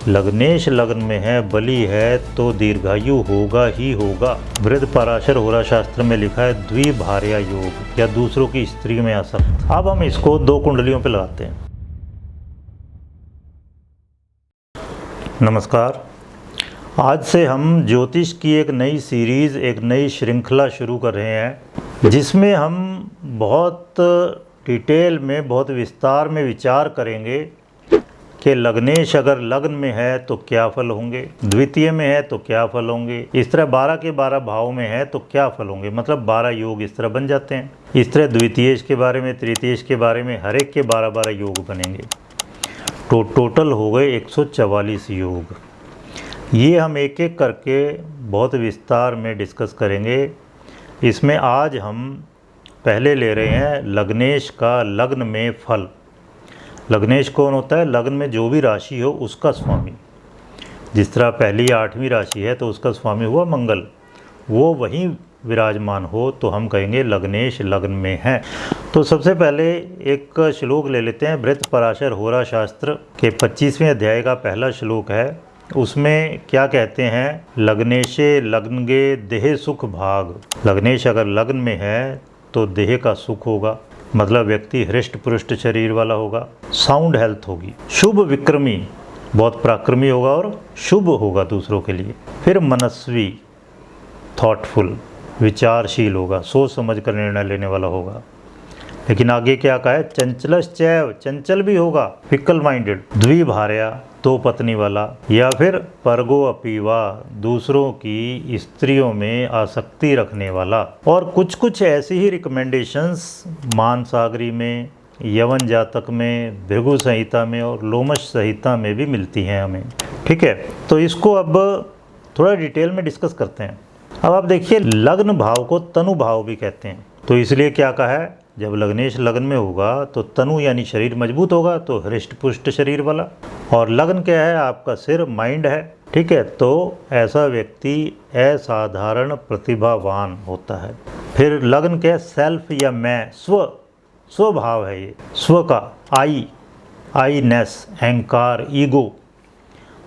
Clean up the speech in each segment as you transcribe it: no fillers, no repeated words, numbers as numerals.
लग्नेश लग्न में है, बली है तो दीर्घायु होगा ही होगा। वृद्ध पराशर होरा शास्त्र में लिखा है द्विभार्या योग या दूसरों की स्त्री में आसक्त। अब हम इसको 2 कुंडलियों पे लगाते हैं। नमस्कार, आज से हम ज्योतिष की एक नई सीरीज़, एक नई श्रृंखला शुरू कर रहे हैं, जिसमें हम बहुत डिटेल में, बहुत विस्तार में विचार करेंगे कि लग्नेश अगर लग्न में है तो क्या फल होंगे, द्वितीय में है तो क्या फल होंगे, इस तरह 12 के 12 भाव में है तो क्या फल होंगे। मतलब 12 योग इस तरह बन जाते हैं। इस तरह द्वितीयेश के बारे में, तृतीयेश के बारे में, हर एक के 12-12 योग बनेंगे। तो टोटल हो गए 144 योग। ये हम एक एक करके बहुत विस्तार में डिस्कस करेंगे। इसमें आज हम पहले ले रहे हैं लग्नेश का लग्न में फल। लग्नेश कौन होता है? लग्न में जो भी राशि हो उसका स्वामी। जिस तरह पहली 8वीं राशि है तो उसका स्वामी हुआ मंगल, वो वहीं विराजमान हो तो हम कहेंगे लग्नेश लग्न में है। तो सबसे पहले एक श्लोक ले लेते हैं। वृद्ध पराशर होरा शास्त्र के 25वें अध्याय का पहला श्लोक है। उसमें क्या कहते हैं? लग्नेशे लग्नगे देह सुख भाग। लग्नेश अगर लग्न में है तो देह का सुख होगा, मतलब व्यक्ति हृष्ट पुष्ट शरीर वाला होगा, साउंड हेल्थ होगी, शुभ विक्रमी, बहुत पराक्रमी होगा और शुभ होगा दूसरों के लिए। फिर मनस्वी, थॉटफुल, विचारशील होगा, सोच समझ कर निर्णय लेने वाला होगा। लेकिन आगे क्या कहा है? चंचलश्चैव, चंचल भी होगा, फिकल माइंडेड। द्विभार्या, 2 पत्नी वाला, या फिर परगो अपीवा, दूसरों की स्त्रियों में आसक्ति रखने वाला। और कुछ कुछ ऐसी ही रिकमेंडेशंस मानसागरी में, यवन जातक में, भृगु संहिता में और लोमश संहिता में भी मिलती हैं हमें। ठीक है, तो इसको अब थोड़ा डिटेल में डिस्कस करते हैं। अब आप देखिए, लग्न भाव को तनु भाव भी कहते हैं। तो इसलिए क्या कहा है? जब लग्नेश लग्न में होगा तो तनु यानी शरीर मजबूत होगा, तो हृष्ट पुष्ट शरीर वाला। और लग्न क्या है? आपका सिर, माइंड है। ठीक है, तो ऐसा व्यक्ति असाधारण प्रतिभावान होता है। फिर लग्न क्या है? सेल्फ या मैं, स्वभाव है। ये स्व का आई नेस, अहंकार, ईगो।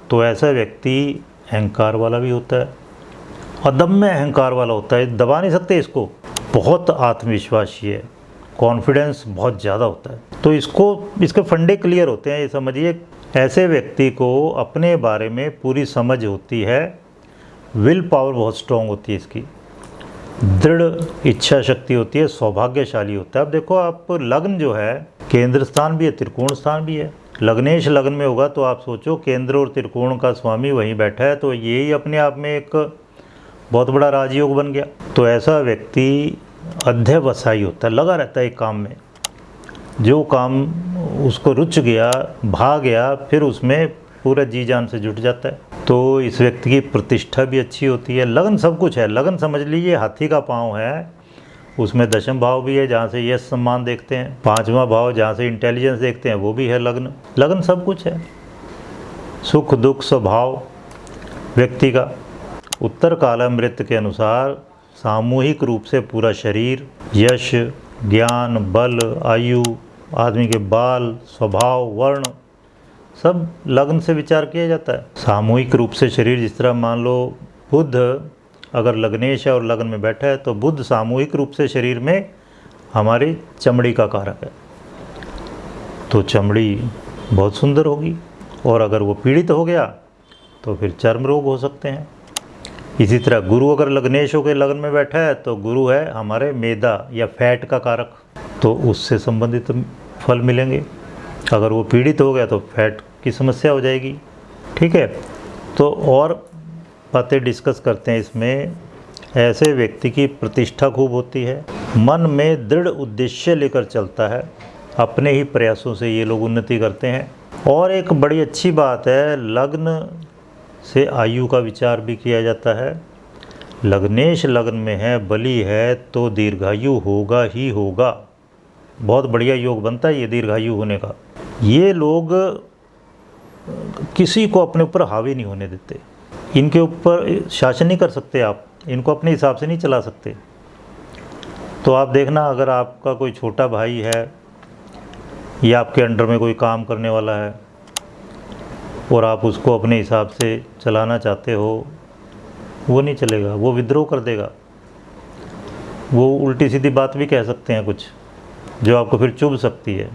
तो ऐसा व्यक्ति अहंकार वाला भी होता है, अदम्य अहंकार वाला होता है, दबा नहीं सकते इसको। बहुत आत्मविश्वासी है, कॉन्फिडेंस बहुत ज़्यादा होता है। तो इसके फंडे क्लियर होते हैं। ये समझिए, ऐसे व्यक्ति को अपने बारे में पूरी समझ होती है, विल पावर बहुत स्ट्रॉन्ग होती है इसकी, दृढ़ इच्छा शक्ति होती है, सौभाग्यशाली होता है। अब देखो, आप लग्न जो है केंद्र स्थान भी है, त्रिकोण स्थान भी है। लग्नेश लग्न में होगा तो आप सोचो, केंद्र और त्रिकोण का स्वामी वहीं बैठा है, तो यही अपने आप में एक बहुत बड़ा राजयोग बन गया। तो ऐसा व्यक्ति अध्यवसायी होता है, लगा रहता है एक काम में। जो काम उसको रुच गया, भा गया, फिर उसमें पूरा जी जान से जुट जाता है। तो इस व्यक्ति की प्रतिष्ठा भी अच्छी होती है। लगन सब कुछ है। लगन समझ लीजिए हाथी का पाँव है, उसमें 10th भाव भी है जहाँ से यश सम्मान देखते हैं, 5वां भाव जहाँ से इंटेलिजेंस देखते हैं वो भी है लग्न। लगन सब कुछ है। सुख दुख स्वभाव व्यक्ति का। उत्तर कालामृत के अनुसार सामूहिक रूप से पूरा शरीर, यश, ज्ञान, बल, आयु, आदमी के बाल, स्वभाव, वर्ण, सब लग्न से विचार किया जाता है। सामूहिक रूप से शरीर, जिस तरह मान लो बुध अगर लग्नेश है और लग्न में बैठा है तो बुध सामूहिक रूप से शरीर में हमारी चमड़ी का कारक है, तो चमड़ी बहुत सुंदर होगी। और अगर वो पीड़ित हो गया तो फिर चर्म रोग हो सकते हैं। इसी तरह गुरु अगर लग्नेश होकर लग्न में बैठा है तो गुरु है हमारे मैदा या फैट का कारक, तो उससे संबंधित फल मिलेंगे। अगर वो पीड़ित हो गया तो फैट की समस्या हो जाएगी। ठीक है, तो और बातें डिस्कस करते हैं इसमें। ऐसे व्यक्ति की प्रतिष्ठा खूब होती है, मन में दृढ़ उद्देश्य लेकर चलता है, अपने ही प्रयासों से ये लोग उन्नति करते हैं। और एक बड़ी अच्छी बात है, लग्न से आयु का विचार भी किया जाता है। लग्नेश लग्न में है, बली है तो दीर्घायु होगा ही होगा। बहुत बढ़िया योग बनता है ये दीर्घायु होने का। ये लोग किसी को अपने ऊपर हावी नहीं होने देते, इनके ऊपर शासन नहीं कर सकते आप, इनको अपने हिसाब से नहीं चला सकते। तो आप देखना, अगर आपका कोई छोटा भाई है या आपके अंडर में कोई काम करने वाला है और आप उसको अपने हिसाब से चलाना चाहते हो, वो नहीं चलेगा, वो विद्रोह कर देगा। वो उल्टी सीधी बात भी कह सकते हैं कुछ, जो आपको फिर चुभ सकती है।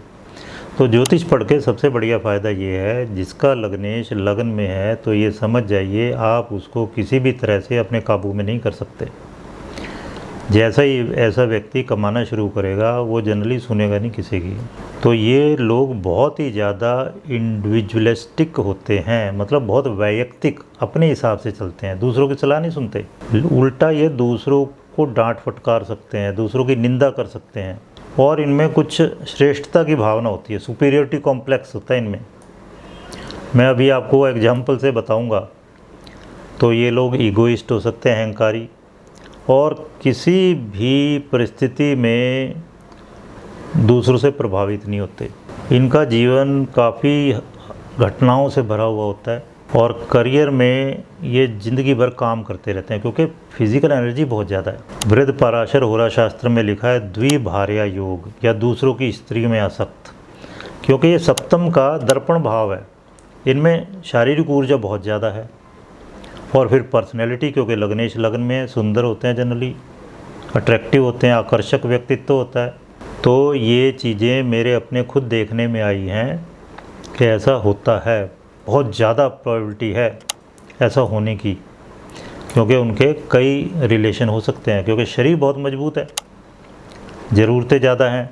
तो ज्योतिष पढ़ के सबसे बढ़िया फ़ायदा ये है, जिसका लग्नेश लगन में है तो ये समझ जाइए आप उसको किसी भी तरह से अपने काबू में नहीं कर सकते। जैसा ही ऐसा व्यक्ति कमाना शुरू करेगा वो जनरली सुनेगा नहीं किसी की। तो ये लोग बहुत ही ज़्यादा इंडिविजुअलिस्टिक होते हैं, मतलब बहुत वैयक्तिक, अपने हिसाब से चलते हैं, दूसरों की सलाह नहीं सुनते। उल्टा ये दूसरों को डांट फटकार सकते हैं, दूसरों की निंदा कर सकते हैं, और इनमें कुछ श्रेष्ठता की भावना होती है, सुपीरियरिटी कॉम्प्लेक्स होता है इनमें। मैं अभी आपको एग्जाम्पल से बताऊंगा। तो ये लोग ईगोइस्ट हो सकते हैं, अहंकारी, और किसी भी परिस्थिति में दूसरों से प्रभावित नहीं होते। इनका जीवन काफ़ी घटनाओं से भरा हुआ होता है, और करियर में ये ज़िंदगी भर काम करते रहते हैं, क्योंकि फिजिकल एनर्जी बहुत ज़्यादा है। बृहद पराशर होरा शास्त्र में लिखा है द्विभार्या योग, या दूसरों की स्त्री में आसक्त, क्योंकि ये सप्तम का दर्पण भाव है। इनमें शारीरिक ऊर्जा बहुत ज़्यादा है, और फिर पर्सनैलिटी, क्योंकि लग्नेश लगन में सुंदर होते हैं, जनरली अट्रैक्टिव होते हैं, आकर्षक व्यक्तित्व होता है। तो ये चीज़ें मेरे अपने खुद देखने में आई हैं कि ऐसा होता है, बहुत ज़्यादा प्रोबेबिलिटी है ऐसा होने की, क्योंकि उनके कई रिलेशन हो सकते हैं, क्योंकि शरीर बहुत मजबूत है, ज़रूरतें ज़्यादा हैं।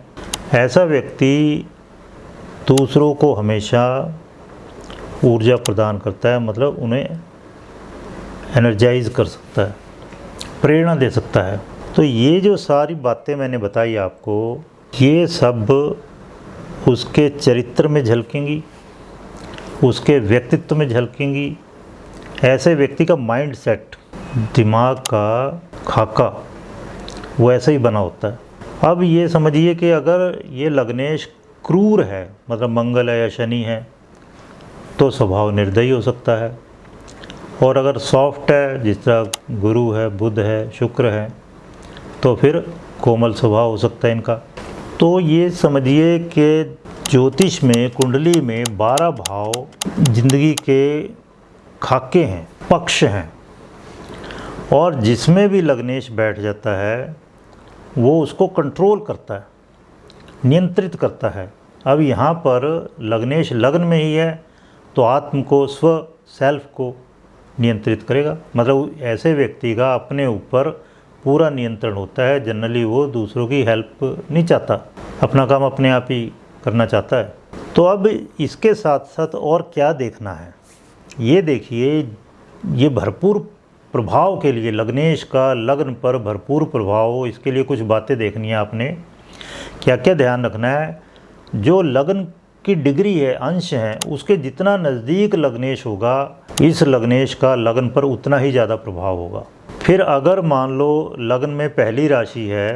ऐसा व्यक्ति दूसरों को हमेशा ऊर्जा प्रदान करता है, मतलब उन्हें एनर्जाइज कर सकता है, प्रेरणा दे सकता है। तो ये जो सारी बातें मैंने बताई आपको, ये सब उसके चरित्र में झलकेंगी, उसके व्यक्तित्व में झलकेंगी। ऐसे व्यक्ति का माइंड सेट, दिमाग का खाका, वो ऐसे ही बना होता है। अब ये समझिए कि अगर ये लग्नेश क्रूर है, मतलब मंगल है या शनि है, तो स्वभाव निर्दयी हो सकता है। और अगर सॉफ्ट है, जिस तरह गुरु है, बुध है, शुक्र है, तो फिर कोमल स्वभाव हो सकता है इनका। तो ये समझिए कि ज्योतिष में, कुंडली में 12 भाव जिंदगी के खाके हैं, पक्ष हैं, और जिसमें भी लग्नेश बैठ जाता है वो उसको कंट्रोल करता है, नियंत्रित करता है। अब यहाँ पर लग्नेश लग्न में ही है तो आत्म को, सेल्फ को नियंत्रित करेगा। मतलब ऐसे व्यक्ति का अपने ऊपर पूरा नियंत्रण होता है। जनरली वो दूसरों की हेल्प नहीं चाहता, अपना काम अपने आप ही करना चाहता है। तो अब इसके साथ साथ और क्या देखना है, ये देखिए, ये भरपूर प्रभाव के लिए, लग्नेश का लग्न पर भरपूर प्रभाव हो, इसके लिए कुछ बातें देखनी है आपने। क्या क्या ध्यान रखना है, जो लग्न की डिग्री है, अंश है, उसके जितना नज़दीक लग्नेश होगा, इस लग्नेश का लग्न पर उतना ही ज़्यादा प्रभाव होगा। फिर अगर मान लो लग्न में पहली राशि है,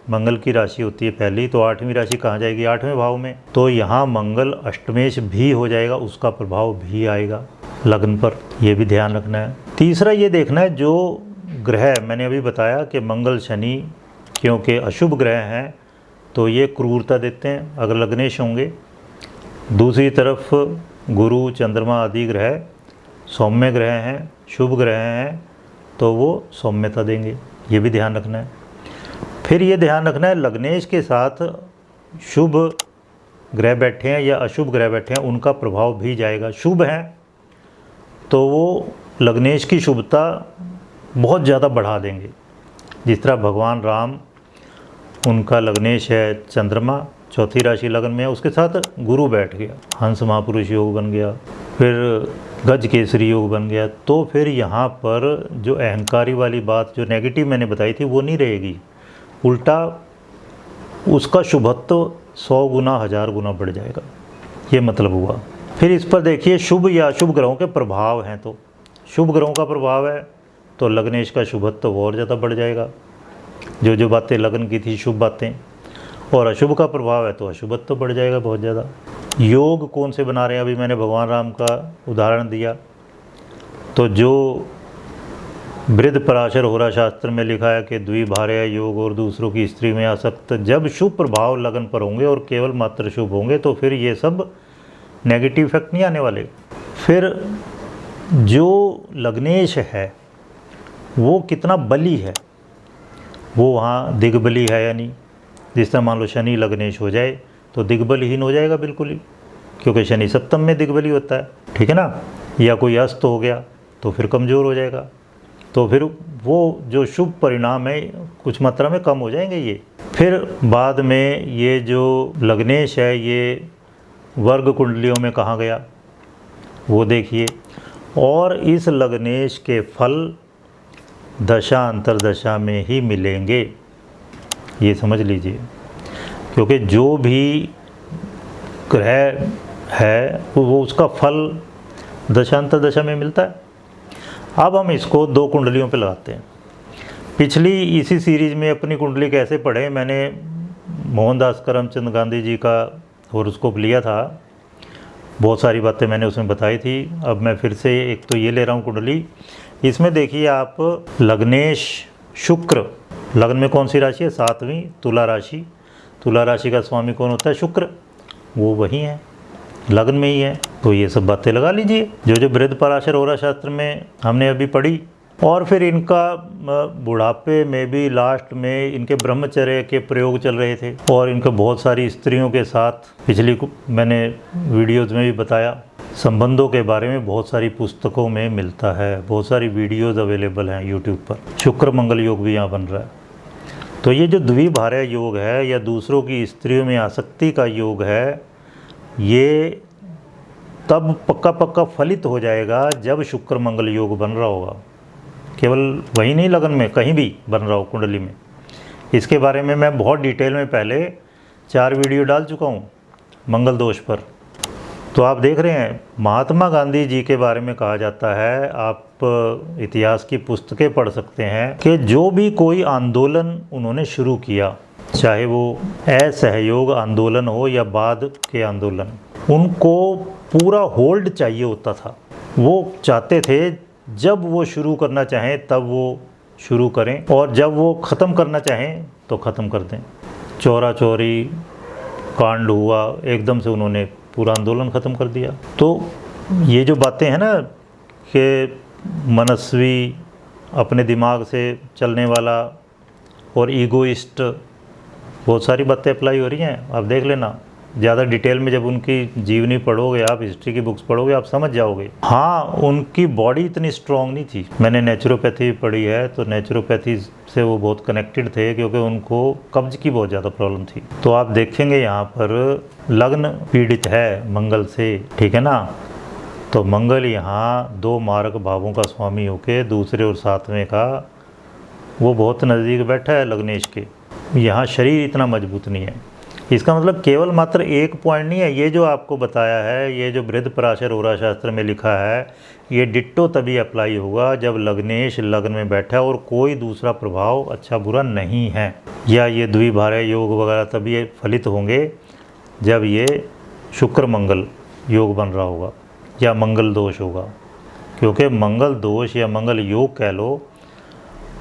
मंगल की राशि होती है पहली, तो 8वीं राशि कहाँ जाएगी, 8वें भाव में, तो यहाँ मंगल अष्टमेश भी हो जाएगा, उसका प्रभाव भी आएगा लग्न पर, ये भी ध्यान रखना है। तीसरा ये देखना है, जो ग्रह मैंने अभी बताया कि मंगल शनि, क्योंकि अशुभ ग्रह हैं तो ये क्रूरता देते हैं अगर लग्नेश होंगे। दूसरी तरफ गुरु, चंद्रमा आदि ग्रह सौम्य ग्रह हैं, शुभ ग्रह हैं, तो वो सौम्यता देंगे, ये भी ध्यान रखना है। फिर ये ध्यान रखना है, लग्नेश के साथ शुभ ग्रह बैठे हैं या अशुभ ग्रह बैठे हैं, उनका प्रभाव भी जाएगा। शुभ हैं तो वो लग्नेश की शुभता बहुत ज़्यादा बढ़ा देंगे। जिस तरह भगवान राम, उनका लग्नेश है चंद्रमा, चौथी राशि लगन में है, उसके साथ गुरु बैठ गया, हंस महापुरुष योग बन गया, फिर गज केसरी योग बन गया। तो फिर यहाँ पर जो अहंकारी वाली बात, जो नेगेटिव मैंने बताई थी, वो नहीं रहेगी, उल्टा उसका शुभत्व 100 गुना 1000 गुना बढ़ जाएगा, ये मतलब हुआ। फिर इस पर देखिए, शुभ या अशुभ ग्रहों के प्रभाव हैं, तो शुभ ग्रहों का प्रभाव है तो लग्नेश का शुभत्व और ज़्यादा बढ़ जाएगा, जो जो बातें लगन की थी शुभ बातें, और अशुभ का प्रभाव है तो अशुभत्व बढ़ जाएगा बहुत ज़्यादा। योग कौन से बना रहे हैं, अभी मैंने भगवान राम का उदाहरण दिया, तो जो बृहद पराशर होरा शास्त्र में लिखा है कि द्विभार्या योग और दूसरों की स्त्री में आसक्त, जब शुभ प्रभाव लगन पर होंगे और केवल मात्र शुभ होंगे तो फिर ये सब नेगेटिव इफेक्ट नहीं आने वाले। फिर जो लग्नेश है वो कितना बली है, वो वहाँ दिग्बली है या नहीं। जिस तरह मान लो शनि लग्नेश हो जाए तो दिग्बलहीन हो जाएगा बिल्कुल ही, क्योंकि शनि सप्तम में दिग्बली होता है, ठीक है ना। या कोई अस्त हो गया तो फिर कमज़ोर हो जाएगा, तो फिर वो जो शुभ परिणाम है कुछ मात्रा में कम हो जाएंगे ये। फिर बाद में ये जो लग्नेश है ये वर्ग कुंडलियों में कहाँ गया वो देखिए। और इस लग्नेश के फल दशा अंतरदशा में ही मिलेंगे, ये समझ लीजिए, क्योंकि जो भी ग्रह है वो उसका फल दशांतर दशा में मिलता है। अब हम इसको 2 कुंडलियों पे लगाते हैं। पिछली इसी सीरीज़ में अपनी कुंडली कैसे पढ़े, मैंने मोहनदास करमचंद गांधी जी का हॉरोस्कोप लिया था, बहुत सारी बातें मैंने उसमें बताई थी। अब मैं फिर से एक तो ये ले रहा हूँ कुंडली। इसमें देखिए आप लग्नेश शुक्र, लग्न में कौन सी राशि है, 7वीं तुला राशि। तुला राशि का स्वामी कौन होता है, शुक्र, वो वही है, लग्न में ही है। तो ये सब बातें लगा लीजिए जो बृहदपराशर होरा शास्त्र में हमने अभी पढ़ी। और फिर इनका बुढ़ापे में भी लास्ट में इनके ब्रह्मचर्य के प्रयोग चल रहे थे, और इनके बहुत सारी स्त्रियों के साथ पिछली मैंने वीडियोज़ में भी बताया, संबंधों के बारे में बहुत सारी पुस्तकों में मिलता है, बहुत सारी वीडियोज़ अवेलेबल हैं यूट्यूब पर। शुक्र मंगल योग भी यहाँ बन रहा है। तो ये जो द्विभार्य योग है या दूसरों की स्त्रियों में आसक्ति का योग है, ये तब पक्का फलित हो जाएगा जब शुक्र मंगल योग बन रहा होगा। केवल वही नहीं, लगन में कहीं भी बन रहा हो कुंडली में। इसके बारे में मैं बहुत डिटेल में पहले 4 वीडियो डाल चुका हूँ मंगल दोष पर। तो आप देख रहे हैं महात्मा गांधी जी के बारे में कहा जाता है, आप इतिहास की पुस्तकें पढ़ सकते हैं कि जो भी कोई आंदोलन उन्होंने शुरू किया, चाहे वो असहयोग आंदोलन हो या बाद के आंदोलन, उनको पूरा होल्ड चाहिए होता था। वो चाहते थे जब वो शुरू करना चाहें तब वो शुरू करें, और जब वो ख़त्म करना चाहें तो ख़त्म कर दें। चोरा चोरी कांड हुआ, एकदम से उन्होंने पूरा आंदोलन ख़त्म कर दिया। तो ये जो बातें हैं ना कि मनस्वी, अपने दिमाग से चलने वाला और ईगोइस्ट, बहुत सारी बातें अप्लाई हो रही हैं। आप देख लेना, ज़्यादा डिटेल में जब उनकी जीवनी पढ़ोगे, आप हिस्ट्री की बुक्स पढ़ोगे, आप समझ जाओगे। हाँ, उनकी बॉडी इतनी स्ट्रॉन्ग नहीं थी। मैंने नेचुरोपैथी पढ़ी है, तो नेचुरोपैथी से वो बहुत कनेक्टेड थे, क्योंकि उनको कब्ज की बहुत ज़्यादा प्रॉब्लम थी। तो आप देखेंगे यहाँ पर लग्न पीड़ित है मंगल से, ठीक है ना। तो मंगल यहाँ 2 मारक भावों का स्वामी होके दूसरे और 7वें का वो बहुत नज़दीक बैठा है लग्नेश के। यहाँ शरीर इतना मजबूत नहीं है। इसका मतलब केवल मात्र एक पॉइंट नहीं है, ये जो आपको बताया है, ये जो बृहदपराशर होरा शास्त्र में लिखा है, ये डिट्टो तभी अप्लाई होगा जब लग्नेश लग्न में बैठा है और कोई दूसरा प्रभाव अच्छा बुरा नहीं है। या ये द्विभार्य योग वगैरह तभी फलित होंगे जब ये शुक्र मंगल योग बन रहा होगा या मंगल दोष होगा। क्योंकि मंगल दोष या मंगल योग कह लो,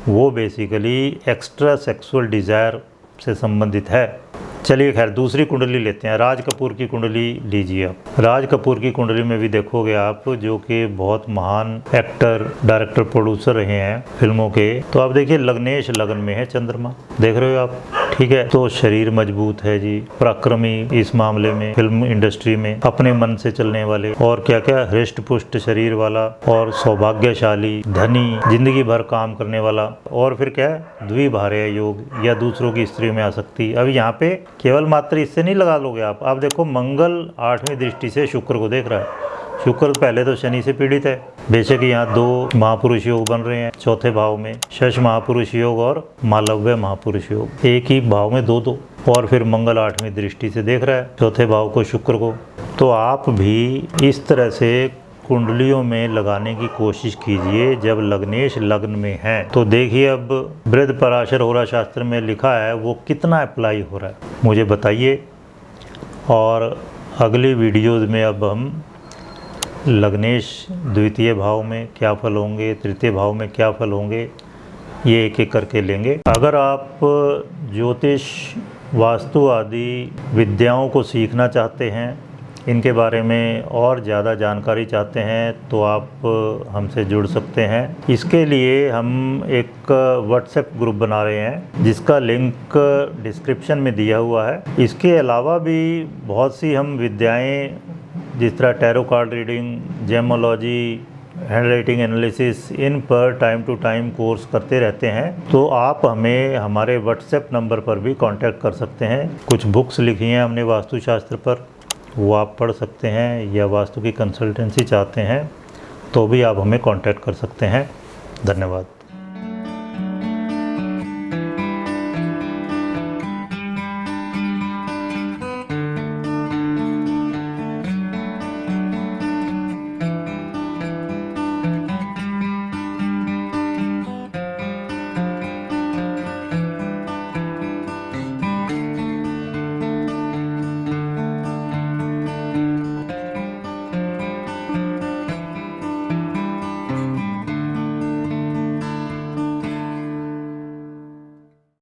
वो बेसिकली एक्स्ट्रा सेक्सुअल डिज़ायर से संबंधित है। चलिए खैर, दूसरी कुंडली लेते हैं। राज कपूर की कुंडली लीजिए आप। राज कपूर की कुंडली में भी देखोगे आप, जो कि बहुत महान एक्टर, डायरेक्टर, प्रोड्यूसर रहे हैं फिल्मों के। तो आप देखिए लग्नेश लगन में है चंद्रमा, देख रहे हो आप, ठीक है। तो शरीर मजबूत है जी, पराक्रमी इस मामले में, फिल्म इंडस्ट्री में अपने मन से चलने वाले, और क्या क्या हृष्ट पुष्ट शरीर वाला, और सौभाग्यशाली, धनी, जिंदगी भर काम करने वाला। और फिर क्या है, द्विभार्य योग या दूसरों की स्त्री में आसक्ति। अब यहाँ पे केवल मात्र इससे नहीं लगा लोगे आप देखो मंगल 8वीं दृष्टि से शुक्र को देख रहा है। शुक्र पहले तो शनि से पीड़ित है। बेशक यहाँ 2 महापुरुष योग बन रहे हैं 4थे भाव में, शश महापुरुष योग और मालव्य महापुरुष योग, एक ही भाव में 2-2। और फिर मंगल 8वीं दृष्टि से देख रहा है 4थे भाव को, शुक्र को। तो आप भी इस तरह से कुंडलियों में लगाने की कोशिश कीजिए जब लग्नेश लग्न में है। तो देखिए अब बृहदपराशर होरा शास्त्र में लिखा है वो कितना अप्लाई हो रहा है, मुझे बताइए। और अगली वीडियोज़ में अब हम लग्नेश द्वितीय भाव में क्या फल होंगे, तृतीय भाव में क्या फल होंगे, ये एक एक करके लेंगे। अगर आप ज्योतिष, वास्तु आदि विद्याओं को सीखना चाहते हैं इनके बारे में और ज़्यादा जानकारी चाहते हैं तो आप हमसे जुड़ सकते हैं। इसके लिए हम एक व्हाट्सएप ग्रुप बना रहे हैं जिसका लिंक डिस्क्रिप्शन में दिया हुआ है। इसके अलावा भी बहुत सी हम विद्याएं जिस तरह tarot card reading, gemology, hand writing analysis, इन पर टाइम टू टाइम कोर्स करते रहते हैं। तो आप हमें हमारे व्हाट्सएप नंबर पर भी कांटेक्ट कर सकते हैं। कुछ बुक्स लिखी हैं हमने वास्तुशास्त्र पर, वो आप पढ़ सकते हैं, या वास्तु की कंसल्टेंसी चाहते हैं तो भी आप हमें कांटेक्ट कर सकते हैं। धन्यवाद।